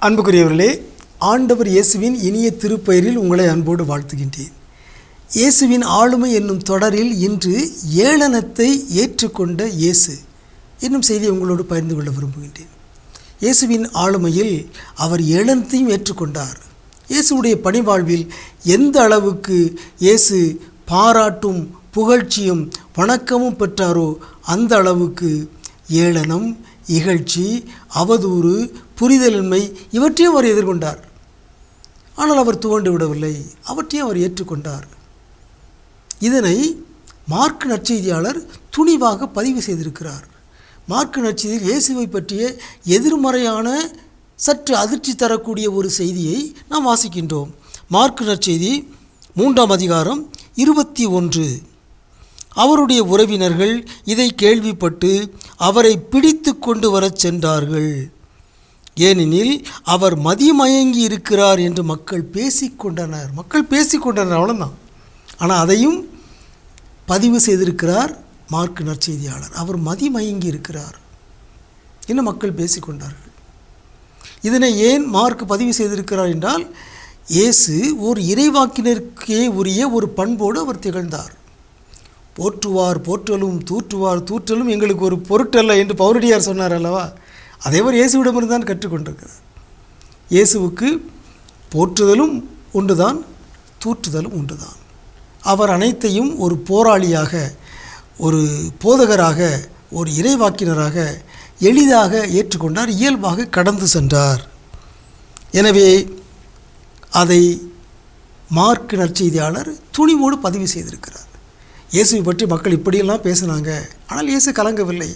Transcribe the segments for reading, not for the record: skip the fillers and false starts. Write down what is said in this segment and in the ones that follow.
அன்புக்குரியவர்களே, ஆண்டவர் இயேசுவின் இனிய திருப்பெயரில் உங்களை அன்போடு வாழ்த்துகின்றேன். இயேசுவின் ஆளுமை என்னும் தொடரில் இன்று ஏளனத்தை ஏற்றுக்கொண்ட இயேசு என்னும் செய்தியை உங்களோடு பகிர்ந்து கொள்ள விரும்புகின்றேன். இயேசுவின் ஆளுமையில் அவர் ஏளனத்தையும் ஏற்றுக்கொண்டார். இயேசுடைய பணிவாழ்வில் எந்த அளவுக்கு இயேசு பாராட்டும் புகழ்ச்சியும் வணக்கமும் பெற்றாரோ அந்த அளவுக்கு ஏளனம், இகழ்ச்சி, அவதூறு, புரிதலின்மை இவற்றையும் அவர் எதிர்கொண்டார். ஆனால் அவர் துவண்டு விடவில்லை, அவற்றையும் அவர் ஏற்றுக்கொண்டார். இதனை மார்க் நற்செய்தியாளர் துணிவாக பதிவு செய்திருக்கிறார். மார்க் நற்செய்தியில் இயேசுவை பற்றிய எதிர்மறையான சற்று அதிர்ச்சி தரக்கூடிய ஒரு செய்தியை நாம் வாசிக்கின்றோம். மார்க் நற்செய்தி 3ஆம் அதிகாரம் 21. அவருடைய உறவினர்கள் இதை கேள்விப்பட்டு அவரை பிடித்து கொண்டு வரச் சென்றார்கள். ஏனெனில் அவர் மதிமயங்கி இருக்கிறார் என்று மக்கள் பேசிக்கொண்டனர். அவ்வளோதான். ஆனால் அதையும் பதிவு செய்திருக்கிறார் மார்க் நற்செய்தியாளர். அவர் மதிமயங்கி இருக்கிறார் என்று மக்கள் பேசிக்கொண்டார்கள். இதனை ஏன் மார்க் பதிவு செய்திருக்கிறார் என்றால், இயேசு ஒரு இறைவாக்கினருக்கே உரிய ஒரு பண்போடு அவர் திகழ்ந்தார். போற்றுவார் போற்றலும், தூற்றுவார் தூற்றலும் எங்களுக்கு ஒரு பொருட்டல்ல என்று பவுலடியார் சொன்னார் அல்லவா? அதேவர் இயேசுவிடமிருந்து தான் கற்றுக்கொண்டிருக்கிறார். இயேசுவுக்கு போற்றுதலும் உண்டுதான், தூற்றுதலும் உண்டுதான். அவர் அனைத்தையும் ஒரு போராளியாக, ஒரு போதகராக, ஒரு இறைவாக்கினராக எளிதாக ஏற்றுக்கொண்டார், இயல்பாக கடந்து சென்றார். எனவே அதை மார்க் நற்செய்தியாளர் துணிவோடு பதிவு செய்திருக்கிறார். இயேசுவை பற்றி மக்கள் இப்படியெல்லாம் பேசினாங்க, ஆனால் இயேசு கலங்கவில்லை.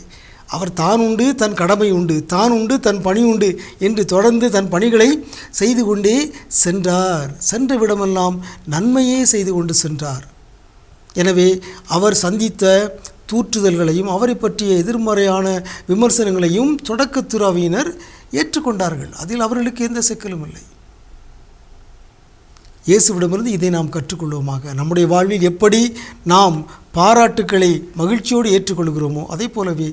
அவர் தான் உண்டு, தன் கடமை உண்டு, தான் உண்டு, தன் பணி உண்டு என்று தொடர்ந்து தன் பணிகளை செய்து கொண்டே சென்றார். சென்ற விடமெல்லாம் நன்மையே செய்து கொண்டு சென்றார். எனவே அவர் சந்தித்த தூற்றுதல்களையும் அவரை பற்றிய எதிர்மறையான விமர்சனங்களையும் தொடக்க துறவியினர் ஏற்றுக்கொண்டார்கள். அதில் அவர்களுக்கு எந்த சிக்கலும் இல்லை. இயேசுவிடமிருந்து இதை நாம் கற்றுக்கொள்வோமாக. நம்முடைய வாழ்வில் எப்படி நாம் பாராட்டுக்களை மகிழ்ச்சியோடு ஏற்றுக்கொள்கிறோமோ அதே போலவே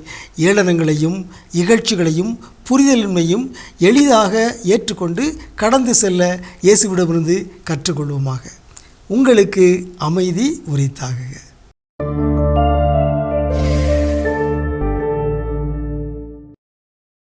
ஏளனங்களையும் இகழ்ச்சிகளையும் புரிதலின்மையும் எளிதாக ஏற்றுக்கொண்டு கடந்து செல்ல இயேசுவிடமிருந்து கற்றுக்கொள்வோமாக. உங்களுக்கு அமைதி உரித்தாகுக.